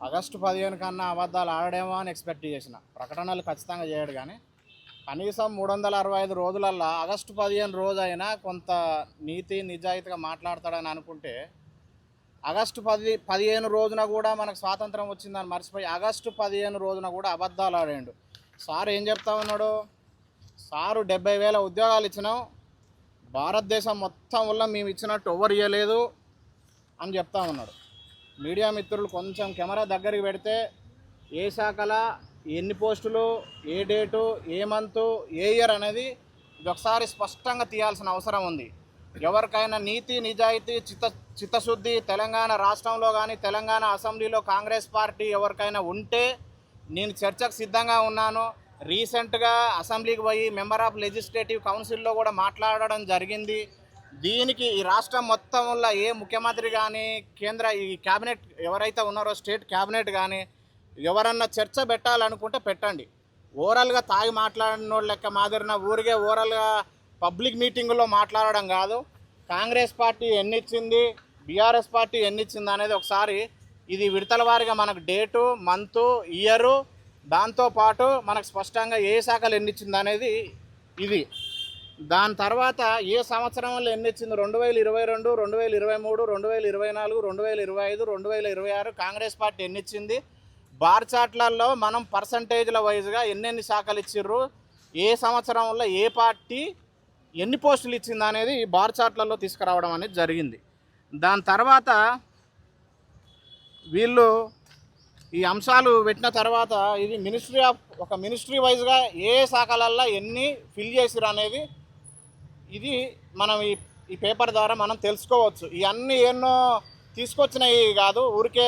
August 15 కన్నా అబద్ధాలు ఆడడేమో అని ఎక్స్పెక్ట్ చేసిన. ప్రకటనలు ఖచ్చితంగా చేయడు, కానీ కనీసం 365 రోజులల్లో ఆగస్టు 15 రోజైనా కొంత నీతి నిజాయితీగా మాట్లాడతాడని అనుకుంటే, ఆగస్టు 15 రోజున కూడా మనకు స్వాతంత్రం వచ్చిందని మర్చిపోయి ఆగస్టు 15 రోజున కూడా అబద్ధాలు ఆడాడు. సార్ ఏం చెప్తా ఉన్నాడు? సారు 70,000 ఉద్యోగాలు ఇచ్చినాం, భారతదేశం మొత్తం వల్ల మేము ఇచ్చినట్టు ఎవరు ఇవ్వలేదు అని చెప్తా ఉన్నాడు. మీడియా మిత్రులు కొంచెం కెమెరా దగ్గరికి పెడితే ఏ శాఖల ఎన్ని పోస్టులు, ఏ డేటు, ఏ మంతు, ఏ ఇయర్ అనేది ఒకసారి స్పష్టంగా తీయాల్సిన అవసరం ఉంది. ఎవరికైనా నీతి నిజాయితీ చిత్తశుద్ధి తెలంగాణ రాష్ట్రంలో కానీ తెలంగాణ అసెంబ్లీలో కాంగ్రెస్ పార్టీ ఎవరికైనా ఉంటే నేను చర్చకు సిద్ధంగా ఉన్నాను. రీసెంట్గా అసెంబ్లీకి పోయి మెంబర్ ఆఫ్ లెజిస్లేటివ్ కౌన్సిల్లో కూడా మాట్లాడడం జరిగింది. దీనికి ఈ రాష్ట్రం మొత్తంలో ఏ ముఖ్యమంత్రి కానీ కేంద్ర ఈ క్యాబినెట్ ఎవరైతే ఉన్నారో స్టేట్ క్యాబినెట్ కానీ ఎవరన్నా చర్చ పెట్టాలనుకుంటే పెట్టండి. ఓరల్గా తాగి మాట్లాడిన లెక్క మాదిరిన ఊరికే ఓరల్గా పబ్లిక్ మీటింగుల్లో మాట్లాడడం కాదు. కాంగ్రెస్ పార్టీ ఎన్నిచ్చింది, బీఆర్ఎస్ పార్టీ ఎన్నిచ్చింది అనేది ఒకసారి ఇది విడతల వారీగా మనకు డేటు, మంతు, ఇయరు, దాంతోపాటు మనకు స్పష్టంగా ఏ శాఖలు ఎన్నిచ్చింది అనేది ఇది. దాని తర్వాత ఏ సంవత్సరంలో ఎన్నిచ్చింది 2022, 2023, 2024, 2025, 2026 కాంగ్రెస్ పార్టీ ఎన్నిచ్చింది. బార్ చాట్లలో మనం పర్సంటేజ్ల వైజ్గా ఎన్నెన్ని శాఖలు ఇచ్చిర్రు, ఏ సంవత్సరంలో ఏ పార్టీ ఎన్ని పోస్టులు ఇచ్చింది అనేది బార్ చాట్లలో తీసుకురావడం అనేది జరిగింది. దాని తర్వాత వీళ్ళు ఈ అంశాలు పెట్టిన తర్వాత ఇది మినిస్ట్రీ వైజ్గా ఏ శాఖలల్లో ఎన్ని ఫిల్ చేసిరు అనేది ఇది మనం ఈ పేపర్ ద్వారా మనం తెలుసుకోవచ్చు. ఇవన్నీ ఎన్నో తీసుకొచ్చినవి కాదు, ఊరికే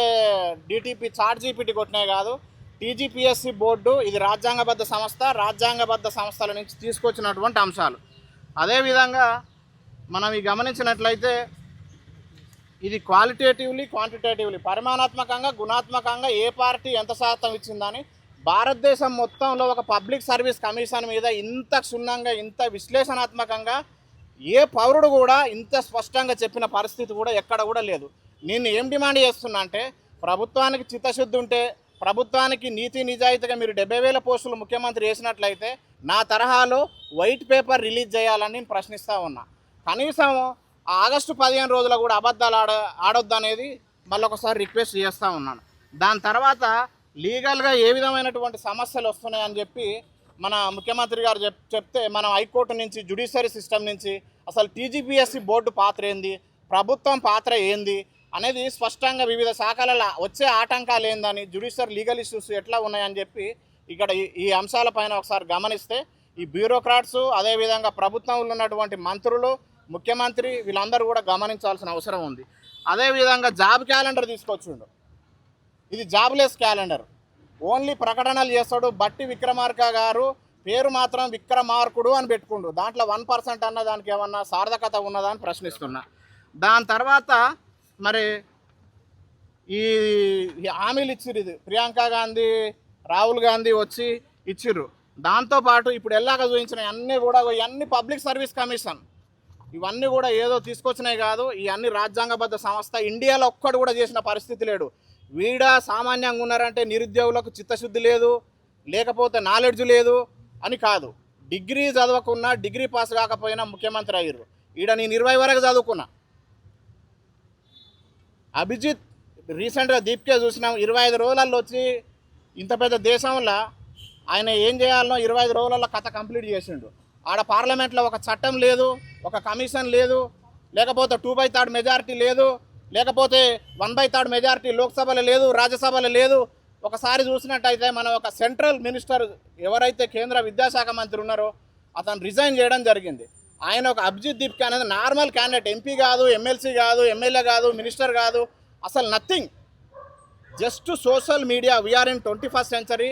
డిటిపి చాట్ జీపీటీ కొట్టినవి కాదు. టీజీపీఎస్సీ బోర్డు ఇది రాజ్యాంగబద్ధ సంస్థ, రాజ్యాంగబద్ధ సంస్థల నుంచి తీసుకొచ్చినటువంటి అంశాలు. అదేవిధంగా మనం ఈ గమనించినట్లయితే ఇది క్వాలిటేటివ్లీ క్వాంటిటేటివ్లీ పరిమాణాత్మకంగా గుణాత్మకంగా ఏ పార్టీ ఎంత శాతం ఇచ్చిందని భారతదేశం మొత్తంలో ఒక పబ్లిక్ సర్వీస్ కమిషన్ మీద ఇంత క్షుణ్ణంగా ఇంత విశ్లేషణాత్మకంగా ఏ పౌరుడు కూడా ఇంత స్పష్టంగా చెప్పిన పరిస్థితి కూడా ఎక్కడ కూడా లేదు. నేను ఏం డిమాండ్ చేస్తున్నా అంటే ప్రభుత్వానికి చిత్తశుద్ధి ఉంటే, ప్రభుత్వానికి నీతి నిజాయితీగా మీరు 70,000 పోస్టులు ముఖ్యమంత్రి వేసినట్లయితే నా తరహాలో వైట్ పేపర్ రిలీజ్ చేయాలని నేను ప్రశ్నిస్తూ ఉన్నా. కనీసం ఆగస్టు 15 రోజులు కూడా అబద్ధాలు ఆడొద్దు అనేది మళ్ళీ ఒకసారి రిక్వెస్ట్ చేస్తూ ఉన్నాను. దాని తర్వాత లీగల్గా ఏ విధమైనటువంటి సమస్యలు వస్తున్నాయని చెప్పి మన ముఖ్యమంత్రి గారు చెప్తే మనం హైకోర్టు నుంచి జ్యుడిషియరీ సిస్టమ్ నుంచి అసలు టీజీపీఎస్సీ బోర్డు పాత్ర ఏంది, ప్రభుత్వం పాత్ర ఏంది అనేది స్పష్టంగా వివిధ శాఖలలో వచ్చే ఆటంకాలు ఏందని జ్యుడిషియరీ లీగల్ ఇష్యూస్ ఎట్లా ఉన్నాయని చెప్పి ఇక్కడ ఈ అంశాలపైన ఒకసారి గమనిస్తే ఈ బ్యూరోక్రాట్స్ అదేవిధంగా ప్రభుత్వంలో ఉన్నటువంటి మంత్రులు, ముఖ్యమంత్రి వీళ్ళందరూ కూడా గమనించాల్సిన అవసరం ఉంది. అదేవిధంగా జాబ్ క్యాలెండర్ తీసుకొచ్చిండు. ఇది జాబ్లెస్ క్యాలెండర్, ఓన్లీ ప్రకటనలు చేస్తాడు. బట్టి విక్రమార్క గారు పేరు మాత్రం విక్రమార్కుడు అని పెట్టుకుండు. దాంట్లో 1% అన్న దానికి ఏమన్నా సార్థకత ఉన్నదా అని ప్రశ్నిస్తున్నా. దాని తర్వాత మరి ఈ హామీలు ఇచ్చిర్రు, ఇది ప్రియాంక గాంధీ, రాహుల్ గాంధీ వచ్చి ఇచ్చిర్రు. దాంతోపాటు ఇప్పుడు ఎలాగ చూపించిన అన్నీ కూడా ఇవన్నీ పబ్లిక్ సర్వీస్ కమిషన్ ఇవన్నీ కూడా ఏదో తీసుకొచ్చినాయి కాదు. ఇవన్నీ రాజ్యాంగబద్ధ సంస్థ. ఇండియాలో ఒక్కడు కూడా చేసిన పరిస్థితి లేడు. వీడ సామాన్యంగా ఉన్నారంటే నిరుద్యోగులకు చిత్తశుద్ధి లేదు, లేకపోతే నాలెడ్జ్ లేదు అని కాదు. డిగ్రీ చదవకున్నా, డిగ్రీ పాస్ కాకపోయినా ముఖ్యమంత్రి అయ్యారు. ఈడ నేను 20 వరకు చదువుకున్నా. అభిజిత్ రీసెంట్గా దీప్కే చూసినాం, 25 రోజులలో వచ్చి ఇంత పెద్ద దేశంలో ఆయన ఏం చేయాలనో 25 రోజులలో కథ కంప్లీట్ చేసిండు. ఆడ పార్లమెంట్లో ఒక చట్టం లేదు, ఒక కమిషన్ లేదు, లేకపోతే 2/3 మెజారిటీ లేదు, లేకపోతే 1/3 మెజారిటీ లోక్సభలో లేదు, రాజ్యసభలో లేదు. ఒకసారి చూసినట్టయితే మనం ఒక సెంట్రల్ మినిస్టర్ ఎవరైతే కేంద్ర విద్యాశాఖ మంత్రి ఉన్నారో అతను రిజైన్ చేయడం జరిగింది. ఆయన ఒక అభిజిత్ దీప్కే అనేది నార్మల్ క్యాండిడేట్, ఎంపీ కాదు, ఎమ్మెల్సీ కాదు, ఎమ్మెల్యే కాదు, మినిస్టర్ కాదు, అసలు nothing, just social media. We are in 21st century.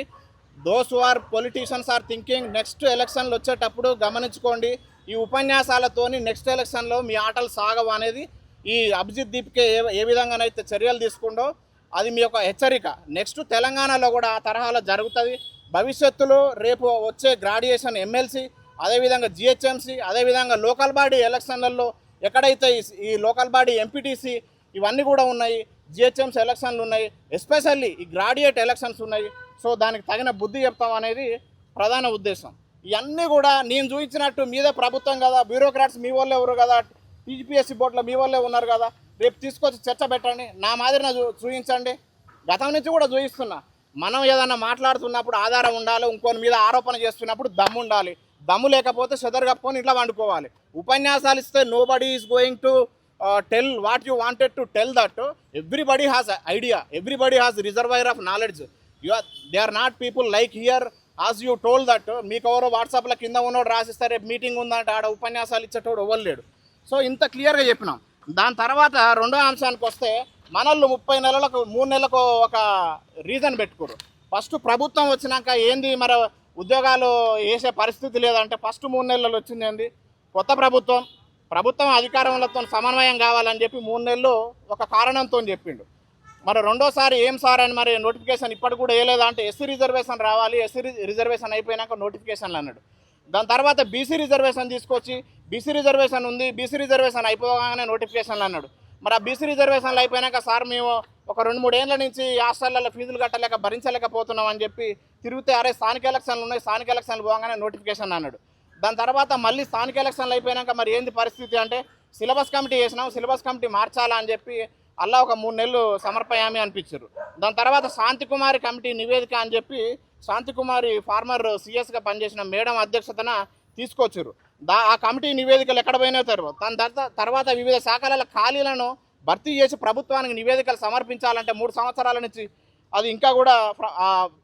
Those who are politicians are thinking next ఎలక్షన్లు వచ్చేటప్పుడు గమనించుకోండి, ఈ ఉపన్యాసాలతోని నెక్స్ట్ ఎలక్షన్లో మీ ఆటలు సాగవు అనేది ఈ అభిజిత్ దీప్కే ఏ విధంగానైతే చర్యలు తీసుకుండో అది మీ యొక్క హెచ్చరిక. నెక్స్ట్ తెలంగాణలో కూడా ఆ తరహాలో జరుగుతుంది. భవిష్యత్తులో రేపు వచ్చే గ్రాడ్యుయేషన్ ఎమ్మెల్సీ, అదేవిధంగా జిహెచ్ఎంసీ, అదేవిధంగా లోకల్ బాడీ ఎలక్షన్లలో ఎక్కడైతే ఈ లోకల్ బాడీ ఎంపీటీసీ ఇవన్నీ కూడా ఉన్నాయి. జిహెచ్ఎంసీ ఎలక్షన్లు ఉన్నాయి, ఎస్పెషల్లీ ఈ గ్రాడ్యుయేట్ ఎలక్షన్స్ ఉన్నాయి. సో దానికి తగిన బుద్ధి చెప్తాం అనేది ప్రధాన ఉద్దేశం. ఇవన్నీ కూడా నేను చూపించినట్టు మీదే ప్రభుత్వం కదా, బ్యూరోక్రాట్స్ మీ వాళ్ళే ఎవరు కదా, టీజీపీఎస్సీ బోర్డులో మీ వాళ్ళే ఉన్నారు కదా, రేపు తీసుకొచ్చి చర్చ పెట్టండి, నా మాదిరిన చూపించండి. గతం నుంచి కూడా చూపిస్తున్నా, మనం ఏదన్నా మాట్లాడుతున్నప్పుడు ఆధారం ఉండాలి, ఇంకొని మీద ఆరోపణ చేస్తున్నప్పుడు దమ్ము ఉండాలి. దమ్ము లేకపోతే చెదరు కప్పుకొని ఇట్లా వండుకోవాలి. ఉపన్యాసాలు ఇస్తే nobody is going to tell what you wanted to tell that. Everybody has idea, everybody has reservoir of knowledge. They are not people like here as you told that. మీకు ఎవరో వాట్సాప్లో కింద ఉన్నోడు రాసిస్తారు రేపు మీటింగ్ ఉందంటే ఆడ ఉపన్యాసాలు ఇచ్చేటోడు ఇవ్వలేడు. సో ఇంత క్లియర్గా చెప్పినాం. దాని తర్వాత రెండో అంశానికి వస్తే మనల్ని 30 నెలలకు 3 నెలలకు ఒక రీజన్ పెట్టుకోరు. ఫస్ట్ ప్రభుత్వం వచ్చినాక ఏంది మరి ఉద్యోగాలు వేసే పరిస్థితి లేదంటే ఫస్ట్ 3 నెలలు వచ్చింది ఏంది, కొత్త ప్రభుత్వం అధికారంతో సమన్వయం కావాలని చెప్పి 3 నెలలు ఒక కారణంతో చెప్పిండు. మరి రెండోసారి ఏం సార్ అని మరి నోటిఫికేషన్ ఇప్పటి కూడా వేయలేదా అంటే ఎస్సీ రిజర్వేషన్ రావాలి, ఎస్సీ రిజర్వేషన్ అయిపోయినాక నోటిఫికేషన్లు అన్నాడు. దాని తర్వాత బీసీ రిజర్వేషన్ తీసుకొచ్చి బీసీ రిజర్వేషన్ ఉంది, బీసీ రిజర్వేషన్ అయిపోగానే నోటిఫికేషన్లు అన్నాడు. మరి ఆ బీసీ రిజర్వేషన్లు అయిపోయినాక సార్ మేము ఒక 2-3 ఏళ్ళ నుంచి హాస్టళ్లలో ఫీజులు కట్టలేక భరించలేకపోతున్నాం అని చెప్పి తిరిగితే అరే స్థానిక ఎలక్షన్లు ఉన్నాయి, స్థానిక ఎలక్షన్లు పోగానే నోటిఫికేషన్ అన్నాడు. దాని తర్వాత మళ్ళీ స్థానిక ఎలక్షన్లు అయిపోయినాక మరి ఏంది పరిస్థితి అంటే సిలబస్ కమిటీ చేసినాం, సిలబస్ కమిటీ మార్చాలా అని చెప్పి అలా ఒక 3 నెలలు సమర్పయామి అనిపించారు. దాని తర్వాత శాంతికుమారి కమిటీ నివేదిక అని చెప్పి శాంతికుమారి ఫార్మర్ సిఎస్గా పనిచేసిన మేడం అధ్యక్షతన తీసుకొచ్చారు. ఆ కమిటీ నివేదికలు ఎక్కడ పోయినా దాని తర్వాత వివిధ శాఖల ఖాళీలను భర్తీ చేసి ప్రభుత్వానికి నివేదికలు సమర్పించాలంటే 3 సంవత్సరాల నుంచి అది ఇంకా కూడా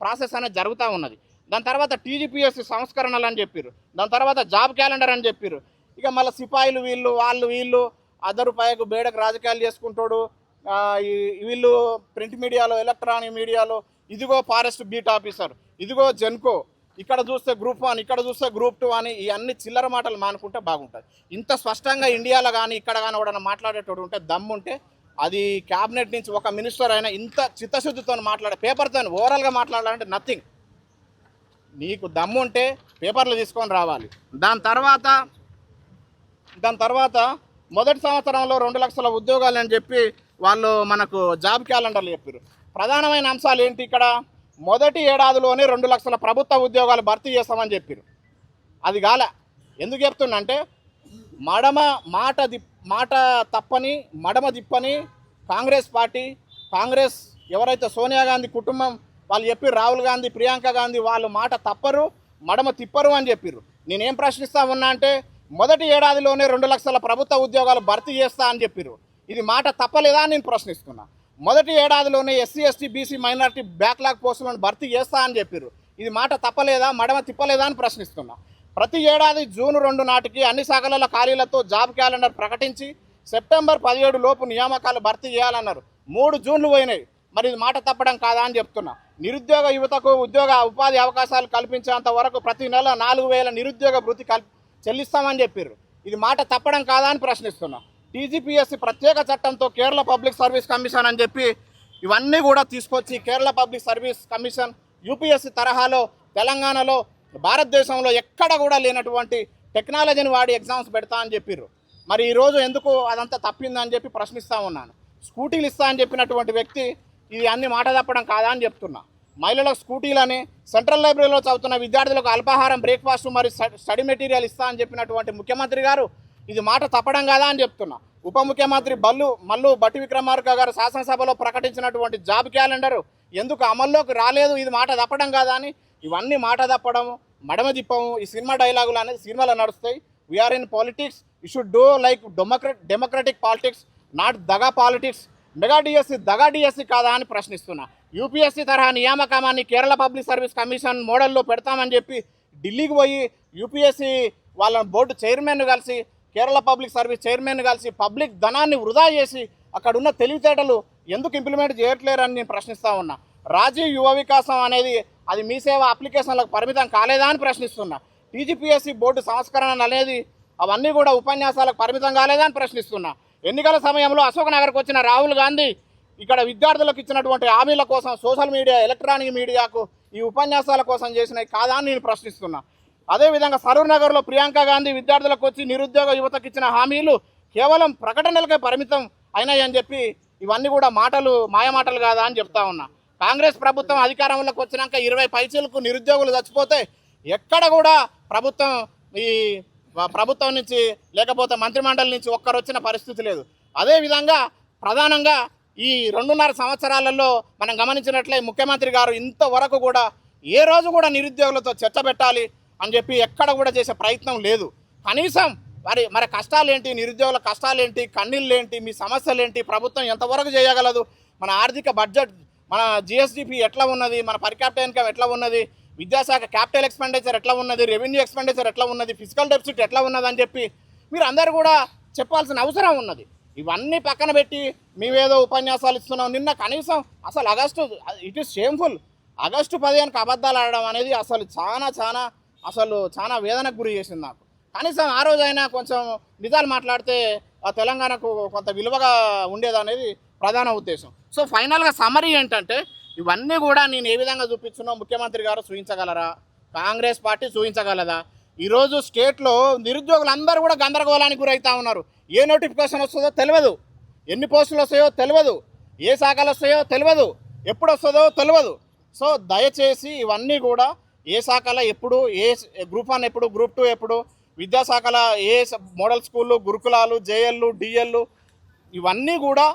ప్రాసెస్ అనేది జరుగుతూ ఉన్నది. దాని తర్వాత టీజీపీఎస్సీ సంస్కరణలు అని చెప్పారు. దాని తర్వాత జాబ్ క్యాలెండర్ అని చెప్పారు. ఇక మళ్ళీ సిపాయిలు వీళ్ళు అదరు పైకు బేడకు రాజకీయాలు చేసుకుంటాడు, వీళ్ళు ప్రింట్ మీడియాలో ఎలక్ట్రానిక్ మీడియాలో ఇదిగో ఫారెస్ట్ బీట్ ఆఫీసర్, ఇదిగో జెన్కో, ఇక్కడ చూస్తే గ్రూప్ 1, ఇక్కడ చూస్తే గ్రూప్ 2 అని ఈ అన్ని చిల్లర మాటలు మానుకుంటే బాగుంటుంది. ఇంత స్పష్టంగా ఇండియాలో కానీ ఇక్కడ కానీ ఎవడన్నా మాట్లాడేటోడు ఉంటే దమ్ముంటే అది క్యాబినెట్ నుంచి ఒక మినిస్టర్ అయినా ఇంత చిత్తశుద్ధితో పేపర్తో ఓవరాల్గా మాట్లాడాలంటే నథింగ్. నీకు దమ్ముంటే పేపర్లు తీసుకొని రావాలి. దాని తర్వాత మొదటి సంవత్సరంలో 2 లక్షల ఉద్యోగాలు అని చెప్పి వాళ్ళు మనకు జాబ్ క్యాలెండర్లు చెప్పారు. ప్రధానమైన అంశాలు ఏంటి ఇక్కడ, మొదటి ఏడాదిలోనే 2 లక్షల ప్రభుత్వ ఉద్యోగాలు భర్తీ చేస్తామని చెప్పారు. అది కాల. ఎందుకు చెప్తున్నంటే మాట తప్పని మడమ తిప్పని కాంగ్రెస్ ఎవరైతే సోనియా గాంధీ కుటుంబం వాళ్ళు చెప్పి రాహుల్ గాంధీ, ప్రియాంక గాంధీ వాళ్ళు మాట తప్పరు మడమ తిప్పరు అని చెప్పారు. నేనేం ప్రశ్నిస్తా ఉన్నా అంటే మొదటి ఏడాదిలోనే 2 లక్షల ప్రభుత్వ ఉద్యోగాలు భర్తీ చేస్తా అని చెప్పారు. ఇది మాట తప్పలేదా అని నేను ప్రశ్నిస్తున్నా. మొదటి ఏడాదిలోనే SC ST BC minority backlog పోస్టులను భర్తీ చేస్తా అని చెప్పారు. ఇది మాట తప్పలేదా మడమ తిప్పలేదా అని ప్రశ్నిస్తున్నా. ప్రతి ఏడాది జూన్ 2 నాటికి అన్ని శాఖల ఖాళీలతో జాబ్ క్యాలెండర్ ప్రకటించి సెప్టెంబర్ 17 లోపు నియామకాలు భర్తీ చేయాలన్నారు. 3 జూన్లు పోయినాయి. మరి ఇది మాట తప్పడం కాదా అని చెప్తున్నా. నిరుద్యోగ యువతకు ఉపాధి అవకాశాలు కల్పించేంత వరకు ప్రతి నెల 4,000 నిరుద్యోగ భృతి చెల్లిస్తామని చెప్పారు. ఇది మాట తప్పడం కాదా అని ప్రశ్నిస్తున్నా. టీజీపీఎస్సీ ప్రత్యేక చట్టంతో కేరళ పబ్లిక్ సర్వీస్ కమిషన్ అని చెప్పి ఇవన్నీ కూడా తీసుకొచ్చి Kerala public service commission UPSC తరహాలో తెలంగాణలో భారతదేశంలో ఎక్కడ కూడా లేనటువంటి టెక్నాలజీని వాడి ఎగ్జామ్స్ పెడతా అని చెప్పారు. మరి ఈరోజు ఎందుకు అదంతా తప్పిందని చెప్పి ప్రశ్నిస్తూ ఉన్నాను. స్కూటీలు ఇస్తా అని చెప్పినటువంటి వ్యక్తి ఇది అన్ని మాట తప్పడం కాదా అని చెప్తున్నా. మహిళలకు స్కూటీలని, సెంట్రల్ లైబ్రరీలో చదువుతున్న విద్యార్థులకు అల్పాహారం బ్రేక్ఫాస్ట్ మరి స్టడీ మెటీరియల్ ఇస్తా అని చెప్పినటువంటి ముఖ్యమంత్రి గారు ఇది మాట తప్పడం కాదా అని చెప్తున్నా. ఉప ముఖ్యమంత్రి మల్లు భట్టి విక్రమార్క గారు శాసనసభలో ప్రకటించినటువంటి జాబ్ క్యాలెండర్ ఎందుకు అమల్లోకి రాలేదు, ఇది మాట తప్పడం కాదా అని ఇవన్నీ మాట తప్పడము మడమ తిప్పము ఈ సినిమా డైలాగులు అనేది సినిమాలో నడుస్తాయి. We are in politics, you should do like democratic politics, not దగా పాలిటిక్స్. మెగా డిఎస్సి కాదా అని ప్రశ్నిస్తున్నా. యూపీఎస్సీ తరహా నియామకామాన్ని కేరళ పబ్లిక్ సర్వీస్ కమిషన్ మోడల్లో పెడతామని చెప్పి ఢిల్లీకి పోయి యూపీఎస్సీ వాళ్ళ బోర్డు చైర్మన్ కలిసి కేరళ పబ్లిక్ సర్వీస్ చైర్మన్ కలిసి పబ్లిక్ ధనాన్ని వృధా చేసి అక్కడ ఉన్న తెలివితేటలు ఎందుకు ఇంప్లిమెంట్ చేయట్లేరని నేను ప్రశ్నిస్తూ ఉన్నా. రాజీవ్ యువ వికాసం అనేది అది మీ సేవ అప్లికేషన్లకు పరిమితం కాలేదా అని ప్రశ్నిస్తున్నా. టీజీపీఎస్సీ బోర్డు సంస్కరణ అనేది అవన్నీ కూడా ఉపన్యాసాలకు పరిమితం కాలేదా అని ప్రశ్నిస్తున్నా. ఎన్నికల సమయంలో అశోక్ నగర్కి వచ్చిన రాహుల్ గాంధీ ఇక్కడ విద్యార్థులకు ఇచ్చినటువంటి హామీల కోసం సోషల్ మీడియా ఎలక్ట్రానిక్ మీడియాకు ఈ ఉపన్యాసాల కోసం చేసినవి కాదా అని నేను ప్రశ్నిస్తున్నా. అదేవిధంగా సరూర్ నగర్లో ప్రియాంక గాంధీ విద్యార్థులకు వచ్చి నిరుద్యోగ యువతకు ఇచ్చిన హామీలు కేవలం ప్రకటనలకే పరిమితం అయినాయని చెప్పి ఇవన్నీ కూడా మాయమాటలు కాదా అని చెప్తా ఉన్నా. కాంగ్రెస్ ప్రభుత్వం అధికారంలోకి వచ్చినాక 20 పైసలకు నిరుద్యోగులు చచ్చిపోతే ఎక్కడ కూడా ప్రభుత్వం నుంచి లేకపోతే మంత్రిమండలి నుంచి ఒక్కరు వచ్చిన పరిస్థితి లేదు. అదేవిధంగా ప్రధానంగా ఈ 2.5 సంవత్సరాలలో మనం గమనించినట్లే ముఖ్యమంత్రి గారు ఇంతవరకు కూడా ఏ రోజు కూడా నిరుద్యోగులతో చర్చ పెట్టాలి అని చెప్పి ఎక్కడ కూడా చేసే ప్రయత్నం లేదు. కనీసం మరి కష్టాలేంటి, నిరుద్యోగుల కష్టాలేంటి, కన్నీళ్ళేంటి, మీ సమస్యలేంటి, ప్రభుత్వం ఎంతవరకు చేయగలదు, మన ఆర్థిక బడ్జెట్, మన జిఎస్డిపి ఎట్లా ఉన్నది, మన పర్ క్యాపిటల్ ఇన్కమ్ ఎట్లా ఉన్నది, విద్యాశాఖ క్యాపిటల్ ఎక్స్పెండిచర్ ఎట్లా ఉన్నది, రెవెన్యూ ఎక్స్పెండిచర్ ఎట్లా ఉన్నది, ఫిజికల్ డెఫిసిట్ ఎట్లా ఉన్నది అని చెప్పి మీరు అందరూ కూడా చెప్పాల్సిన అవసరం ఉన్నది. ఇవన్నీ పక్కన పెట్టి మేమేదో ఉపన్యాసాలు ఇస్తున్నాం. నిన్న కనీసం అసలు ఇట్ ఈస్ షేమ్ఫుల్. ఆగస్టు 15కి అబద్ధాలు ఆడడం అనేది చాలా వేదనకు గురి చేసింది నాకు. కనీసం ఆ రోజైనా కొంచెం నిజాలు మాట్లాడితే ఆ తెలంగాణకు కొంత విలువగా ఉండేదనేది ప్రధాన ఉద్దేశం. సో ఫైనల్గా సమ్మరీ ఏంటంటే ఇవన్నీ కూడా నేను ఏ విధంగా చూపించున్నా ముఖ్యమంత్రి గారు చూపించగలరా, కాంగ్రెస్ పార్టీ చూపించగలదా? ఈరోజు స్టేట్లో నిరుద్యోగులందరూ కూడా గందరగోళానికి గురవుతూ ఉన్నారు. ఏ నోటిఫికేషన్ వస్తుందో తెలియదు, ఎన్ని పోస్టులు వస్తాయో తెలియదు, ఏ శాఖలు వస్తాయో తెలియదు, ఎప్పుడు వస్తుందో తెలియదు. సో దయచేసి ఇవన్నీ కూడా ఏ శాఖలో ఎప్పుడు, ఏ గ్రూప్ 1 ఎప్పుడు, గ్రూప్ 2 ఎప్పుడు, విద్యాశాఖల ఏ మోడల్ స్కూళ్ళు, గురుకులాలు, జేఎల్లు, డిఎల్లు ఇవన్నీ కూడా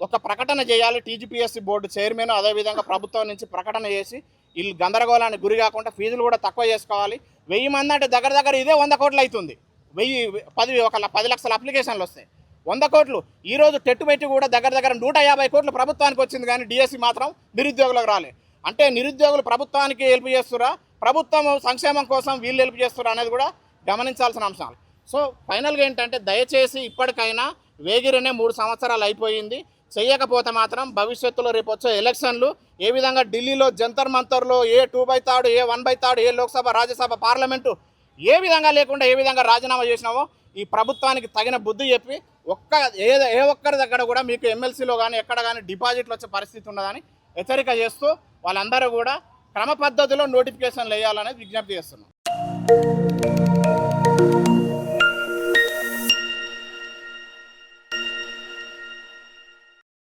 ఒక ప్రకటన చేయాలి. టీజీపీఎస్సీ బోర్డు చైర్మన్ అదేవిధంగా ప్రభుత్వం నుంచి ప్రకటన చేసి వీళ్ళు గందరగోళానికి గురి కాకుండా ఫీజులు కూడా తక్కువ చేసుకోవాలి. 1000 మంది అంటే దగ్గర ఇదే 100 కోట్లు అవుతుంది. 10 లక్షల అప్లికేషన్లు వస్తాయి, 100 కోట్లు. ఈరోజు టెట్టు పెట్టి కూడా దగ్గర 150 కోట్లు ప్రభుత్వానికి వచ్చింది, కానీ డిఎస్సి మాత్రం నిరుద్యోగులకు రాలే. అంటే నిరుద్యోగులు ప్రభుత్వానికి హెల్ప్ చేస్తురా, ప్రభుత్వం సంక్షేమం కోసం వీళ్ళు హెల్ప్ చేస్తురా అనేది కూడా గమనించాల్సిన అంశాలు. సో ఫైనల్గా ఏంటంటే దయచేసి ఇప్పటికైనా వేగిరనే 3 సంవత్సరాలు అయిపోయింది. చేయకపోతే మాత్రం భవిష్యత్తులో రేపు వచ్చే ఎలక్షన్లు ఏ విధంగా ఢిల్లీలో జంతర్ మంతర్లో ఏ 2/3 ఏ 1/3 ఏ లోక్సభ రాజ్యసభ పార్లమెంటు ఏ విధంగా లేకుండా ఏ విధంగా రాజీనామా చేసినామో ఈ ప్రభుత్వానికి తగిన బుద్ధి చెప్పి ఏ ఒక్కరి దగ్గర కూడా మీకు ఎమ్మెల్సీలో కానీ ఎక్కడ కానీ డిపాజిట్లు వచ్చే పరిస్థితి ఉన్నదని హెచ్చరిక చేస్తూ వాళ్ళందరూ కూడా క్రమ పద్ధతిలో నోటిఫికేషన్లు వేయాలనేది విజ్ఞప్తి చేస్తున్నాం.